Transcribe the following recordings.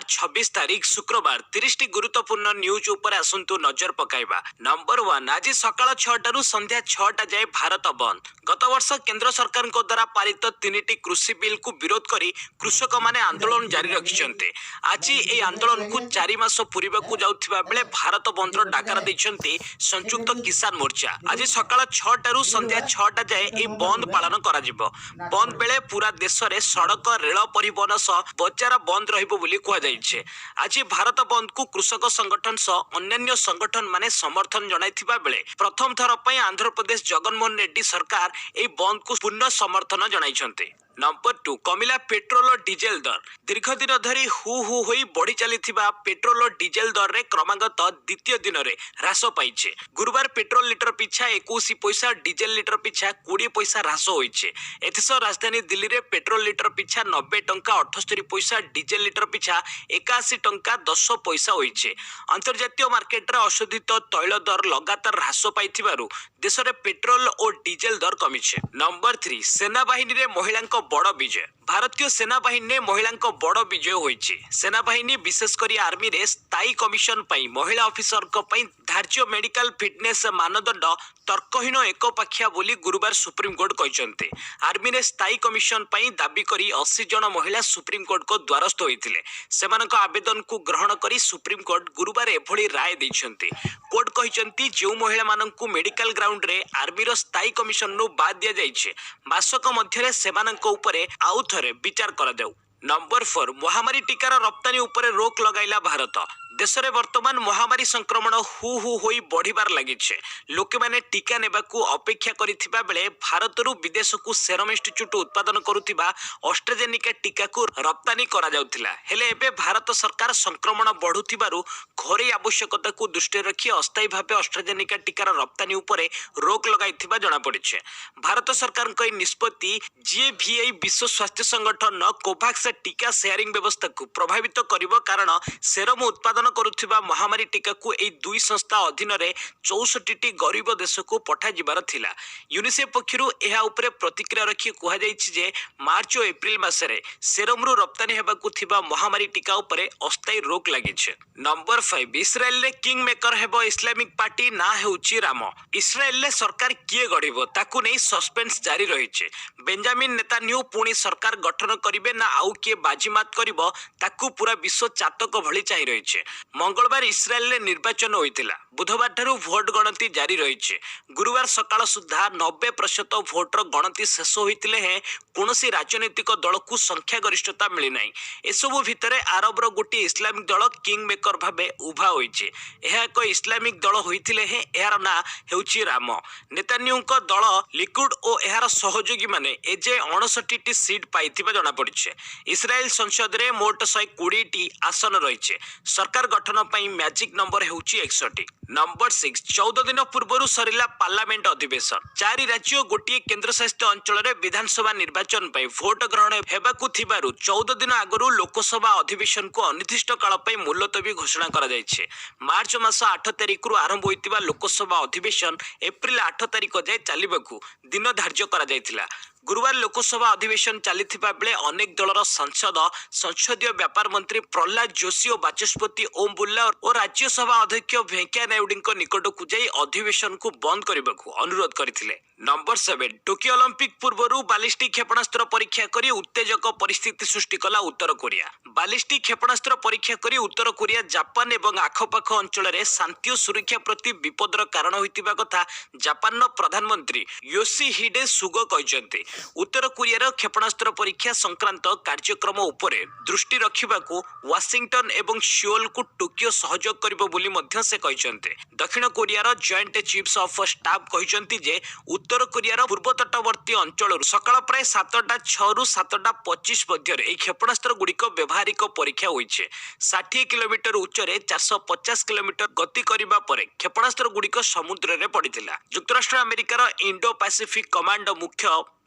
मार्च 26 तारीख शुक्रवार 30 गुरुत्वपूर्ण न्यूज उपर आसंतु नजर पकाइबा। नंबर 1, आज सकाळ 6 संध्या 6 जाए भारत बंद। गत वर्ष केंद्र सरकार द्वारा पारित 3टी कृषि बिल को विरोध करी कृषक माने आंदोलन जारी रखिछन्ते। आज ए आंदोलन को 4 मास पूरीबा को जाउथिबा बेले भारत बंद रो डाकरा दैछन्ते संयुक्त किसान मोर्चा। आज सकाळ 6 संध्या 6 जाए ए बंद पालन करा जिवो। बंद बेले पूरा देश रे सड़क रेल परिवहन सह बजार बंद रहिबो बोली कुआ जाइछे। आज भारत बंद को कृषक संगठन सह अन्य संगठन माने समर्थन जणाइथिबा बेले प्रथम थर पई आंध्र प्रदेश जगनमोहन रेड्डी सरकार ए बंद को पूर्ण समर्थन जणाइछन्ते। नंबर 2, कमिला पेट्रोल और डीजेल दर। दीर्घ दिन धरी हु होई बढ़ी चलीथिबा पेट्रोल और डीजेल दर रे क्रमागत द्वितीय दिन रे ह्रास पाइछे। गुरुवार पेट्रोल लिटर पिछा 21 पैसा, डीजेल लिटर पिछा 20 पैसा ह्रास होइछे। एथिसह राजधानी दिल्ली रे पेट्रोल लिटर पिछा 90 टंका 78 पैसा, डीजेल लिटर पिछा 81 टंका 10 पैसा होइछे। अंतर्जातीय मार्केट रे अशोधित तैल दर लगातार ह्रास पाइथिबारु देश रे पेट्रोल और डीजेल दर कमिछे। नंबर 3, सेना बाहिनी रे महिलांको बड़ विजय। भारतीय सेना बाहिनी महिलांको बड़ विजय होइछि। सेना बाहिनी विशेष करी आर्मी रे स्थायी कमिशन पई महिला ऑफिसर को पई धार्य मेडिकल फिटनेस मानदंड तर्कहीन एकपाखिया बोली गुरुवार सुप्रीम कोर्ट कहिसंते। आर्मी रे स्थायी कमिशन पई दाबी करी 80 जन महिला सुप्रीम कोर्ट को द्वारस्थ होइथिले। सेमानक आवेदन को ग्रहण करी सुप्रीम कोर्ट गुरुवार एभली राय दैछंते। कोर्ट कहिसंती जे महिला माननकु मेडिकल ग्राउंड रे आर्मी रो स्थायी कमिशन नु बाद दिया जाइछे, मासक मध्यरे सेमानक उपरे आउ थरे विचार करा जाऊ। नंबर 4, महामारी टीकार रप्तानी उपरे रोक लगाइला भारत। देश में वर्तमान महामारी संक्रमण हु होई बढ़िबार लागिछे। लोके माने टीका नेबाकू अपेक्षा करिथिबा बेले भारतरू विदेश को सेरम इंस्टीट्यूट उत्पादन करुथिबा ऑस्ट्रेजेनिका टीका को रप्तानी करा जाउथिला। हेले एबे भारत सरकार संक्रमण बढ़ुथिबारु घरे आवश्यकता को दृष्टि रखी अस्थायी भावे ऑस्ट्रेजेनिका टीकार रप्तानी उपरे रोक लगाइथिबा जणा पड़िछे। भारत सरकार को निष्पत्ति जीएवीआई विश्व स्वास्थ्य संगठन कोवैक्स टीका शेयरिंग व्यवस्था को प्रभावित करिबो, कारण सेरम उत्पादन करुथिबा महामारी टीका को एई दुई संस्था अधीन रे 64टी गरीब देश को पठा जिबार थिला। यूनिसेफ पक्षरु एहा उपरे प्रतिक्रिया रखी कुहा जाइछि जे मार्च और एप्रिल मासरे सेरम रु रप्तानी हेबाकू थिबा महामारी टीका उपरे अस्थायी रोक लागिछे। नंबर 5, इस्राएल रे किंग मेकर हेबो इस्लामिक पार्टी ना हेउछि राम। इस्राएल रे सरकार किए गढिबो ताकू नै सस्पेंस जारी रहिछे। बेंजामिन नेतान्याहू पुणी सरकार गठन करिवे ना आउ किए बाजीमात करिवो ताकू पूरा विश्व चातक भली चाहि रहिछे। मंगलवार इस्राएल रे निर्वाचन होइतिला। बुधवार ठारू भोट गणति जारी रहिछे। गुरुवार सकाळ सुद्धा 90% भोटर गणति शेष होइतिले हे कोनोसी राजनीतिक दल को संख्या गरिष्ठता मिली नाही। एसबु भितरे अरब रो गोटी इस्लामिक दल किंग मेकर भाबे उभा होइछे। एहा एक इस्लामिक दल होइतिले हे एहार ना हेउछि राम। नेतान्याहूଙ୍କ दल लिकुड ओ एहार सहयोगी माने एजे 59टी सीट पाइथिबा जणा पड़िछे। इस्राएल संसद रे मोट 120टी आसन रहिछे। सरकार गठन पई मैजिक नंबर हेउछि 61। नंबर 6, 14 दिन पूर्व सरिला पार्लियामेंट अधिवेशन। 4 राज्य गोटे केंद्र शासित अंचल रे विधानसभा निर्वाचन पई भोट ग्रहण हेबाकू थिबारु 14 दिन आगरु लोकसभा अधिवेशन को अनिर्दिष्ट काल पई मुलतवी घोषणा करा जायछे। मार्च मास 8 तारिख रु आरंभ होइतिबा लोकसभा अधिवेशन एप्रिल 8 तारिख जाय चालिबाकू दिन धार्य करा जायतिला। गुरुवार लोकसभा अधिवेशन चलीथिबा बेले अनेक दलर सांसद, संसदीय व्यापार मंत्री प्रहलाद जोशी और बाचस्पति ओम बिरला और राज्यसभा अध्यक्ष वेंकैया नायडू निकट को जाई अधिवेशन को बंद करने को अनुरोध करथिले। नंबर 7, टोकियो ओलंपिक पूर्व बालिस्टिक क्षेपणास्त्र परीक्षा करी उत्तेजक परिस्थिति सृष्टि कला उत्तर कोरिया। बालिस्टिक क्षेपणास्त्र परीक्षा करी उत्तर कोरिया जापान एवं आखपाख अंचल में शांति और सुरक्षा प्रति विपदर कारण होइतिबा कथा जापान प्रधानमंत्री योशिहिडे सुगो कहिसंते। उत्तर कोरियार क्षेपणास्त्र परीक्षा संक्रांत कार्यक्रम उपरे दृष्टि रखिबाकू वाशिंगटन एवं सियोल को टोकियो सहयोग करिबो बोली मध्य से कहिसंते। दक्षिण कोरियार जॉइंट चीफ्स ऑफ स्टाफ कहिसंती जे उत्तर कोरियार पूर्व तटवर्ती अंचल सकाळ प्राय 7:06 रु 7:25 मध्य एही क्षेपणास्त्र गुड़िक व्यवहारिक परीक्षा होइछे। 60 किलोमीटर उच्चरे 450 किलोमीटर गति करिबा परे क्षेपणास्त्र गुड़िक समुद्र रे पड़िथिला। युक्तराष्ट्र अमेरिकार इंडो पैसिफिक कमांड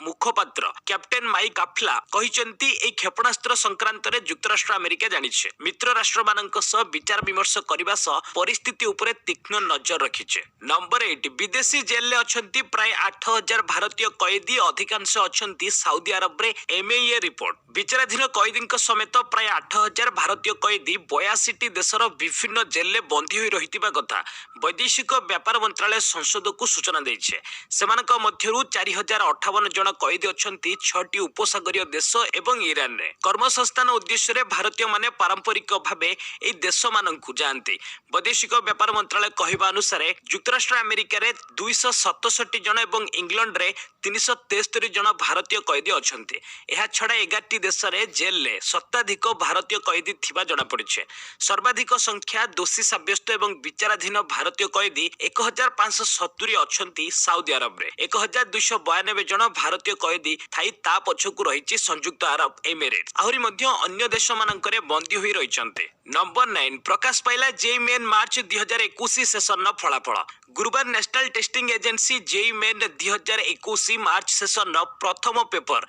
मुखपात्र कैप्टेन माइक काफला कहिसंती एही क्षेपणास्त्र संक्रांत रे युक्तराष्ट्र अमेरिका जानिछे। मित्र राष्ट्र मानक सह विचार विमर्श करिबा सह परिस्थिति उपरे तीक्ष्ण नजर रखिछे। नंबर 8, विदेशी जेल ले अछंती प्राय 8,000 ଭାରତୀୟ କଏଦୀ ଅଧିକାଂଶ ଅଛନ୍ତି ସାଉଦି ଆରବରେ MAA ରିପୋର୍ଟ। ବିଚାରାଧୀନ କଏଦୀଙ୍କ ସମେତ ପ୍ରାୟ 8,000 ଭାରତୀୟ କଏଦୀ 82ଟି ଦେଶର ବିଭିନ୍ନ ଜେଲରେ ବନ୍ଦୀ ହୋଇ ରହିଥିବା କଥା ବୈଦେଶିକ ବ୍ୟାପାର ମନ୍ତ୍ରାଳୟ ସଂସଦକୁ ସୂଚନା ଦେଇଛି। ସେମାନଙ୍କ ମଧ୍ୟରୁ 4,058 ଜଣ କଏଦୀ ଅଛନ୍ତି 6ଟି ଉପସାଗରୀୟ ଦେଶ ଏବଂ ଇରାନରେ। କର୍ମସଂସ୍ଥାନ ଉଦ୍ଦେଶ୍ୟରେ ଭାରତୀୟମାନେ ପାରମ୍ପରିକ ଭାବେ ଏହି ଦେଶମାନଙ୍କୁ ଯାଆନ୍ତି। ବୈଦେଶିକ ବ୍ୟାପାର ମନ୍ତ୍ରାଳୟ କହିବା ଅନୁସାରେ ଯୁକ୍ତରାଷ୍ଟ୍ର ଆମେରିକାରେ 267 ଜଣ ଏବଂ ଇଂଲଣ୍ଡରେ 373 ଜଣ ଭାରତୀୟ କଏଦୀ ଅଛନ୍ତି। ଏହାଛଡ଼ା 11ଟି ଦେଶରେ ଜେଲରେ ଶତାଧିକ ଭାରତୀୟ କଏଦୀ ଥିବା ଜଣାପଡ଼ିଛି। ସର୍ବାଧିକ ସଂଖ୍ୟା ଦୋଷୀ ସାବ୍ୟସ୍ତ ଏବଂ ବିଚାରାଧୀନ ଭାରତୀୟ କଏଦୀ 1,570 ଅଛନ୍ତି ସାଉଦି ଆରବରେ। 1,292 ଜଣ ଭାରତୀୟ କଏଦୀ ଥାଇ ତା ପଛକୁ ରହିଛି ସଂଯୁକ୍ତ ଆରବ ଏମିରେଟ୍ସ। ଆହୁରି ମଧ୍ୟ ଅନ୍ୟ ଦେଶମାନଙ୍କରେ ବନ୍ଦୀ ହୋଇ ରହିଛନ୍ତି। ନମ୍ବର 9 ପ୍ରକାଶ ପାଇଲା ଜେଇ ମେନ୍ ମାର୍ଚ୍ଚ 2021 ସେସନର ଫଳାଫଳ। ଗୁରୁବାର national testing agency JEE main 2021 March ସେସନର ପ୍ରଥମ ପେପର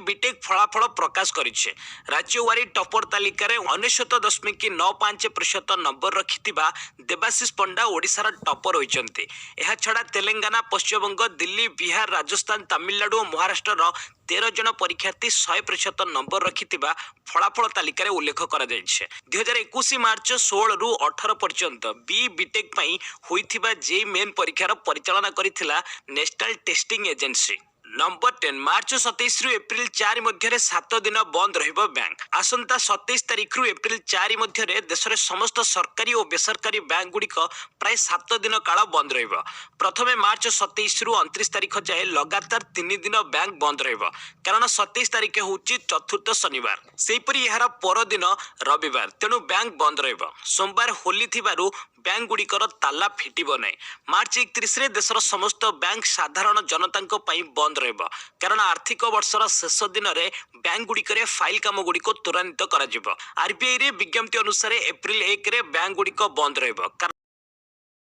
ବିଟେକ୍ ଫଳାଫଳ ପ୍ରକାଶ କରିଛି। ରାଜ୍ୟୱାରୀ ଟପର ତାଲିକାରେ 99.95% ନମ୍ବର ରଖିଥିବା ଦେବାଶିଷ ପଣ୍ଡା ଓଡ଼ିଶାର ଟପର ହୋଇଛନ୍ତି। ଏହାଛଡ଼ା ତେଲେଙ୍ଗାନା, ପଶ୍ଚିମବଙ୍ଗ, ଦିଲ୍ଲୀ, ବିହାର, ରାଜସ୍ଥାନ, ତାମିଲନାଡୁ ଓ ମହାରାଷ୍ଟ୍ରର 13 ଜଣ ପରୀକ୍ଷାର୍ଥୀ 100% ନମ୍ବର ରଖିଥିବା ଫଳାଫଳ ତାଲିକାରେ ଉଲ୍ଲେଖ କରାଯାଇଛି। 2021 ମାର୍ଚ୍ଚ 16ରୁ 18 ପର୍ଯ୍ୟନ୍ତ ବିଟେକ୍ ପାଇଁ ହୋଇଥିବା ଜେଇ ମେନ୍ ପରୀକ୍ଷାର ପରିଚାଳନା କରିଥିଲା ନ୍ୟାସନାଲ ଟେଷ୍ଟିଂ ଏଜେନ୍ସି। ନମ୍ବର 10 ମାର୍ଚ୍ଚ 27ରୁ ଏପ୍ରିଲ 4 ମଧ୍ୟରେ 7 ଦିନ ବନ୍ଦ ରହିବ ବ୍ୟାଙ୍କ। ଆସନ୍ତା 27 ତାରିଖରୁ ଏପ୍ରିଲ 4 ମଧ୍ୟରେ ଦେଶରେ ସମସ୍ତ ସରକାରୀ ଓ ବେସରକାରୀ ବ୍ୟାଙ୍କଗୁଡ଼ିକ ପ୍ରାୟ 7 ଦିନ କାଳ ବନ୍ଦ ରହିବ। ପ୍ରଥମେ ମାର୍ଚ୍ଚ 27ରୁ 29 ତାରିଖ ଯାଏ ଲଗାତାର 3 ଦିନ ବ୍ୟାଙ୍କ ବନ୍ଦ ରହିବ, କାରଣ 27 ତାରିଖ ହେଉଛି ଚତୁର୍ଥ ଶନିବାର। ସେହିପରି ଏହାର ପରଦିନ ରବିବାର, ତେଣୁ ବ୍ୟାଙ୍କ ବନ୍ଦ ରହିବ। ସୋମବାର ହୋଲି ଥିବାରୁ ବ୍ୟାଙ୍କଗୁଡ଼ିକର ତାଲା ଫିଟିବ ନାହିଁ। ମାର୍ଚ୍ଚ 31ରେ ଦେଶର ସମସ୍ତ ବ୍ୟାଙ୍କ ସାଧାରଣ ଜନତାଙ୍କ ପାଇଁ ବନ୍ଦ ରହିବ, କାରଣ ଆର୍ଥିକ ବର୍ଷର ଶେଷ ଦିନରେ ବ୍ୟାଙ୍କଗୁଡ଼ିକରେ ଫାଇଲ କାମଗୁଡ଼ିକୁ ତ୍ୱରାନ୍ୱିତ କରାଯିବ। RBIରେ ବିଜ୍ଞପ୍ତି ଅନୁସାରେ ଏପ୍ରିଲ 1ରେ ବ୍ୟାଙ୍କଗୁଡ଼ିକ ବନ୍ଦ ରହିବ।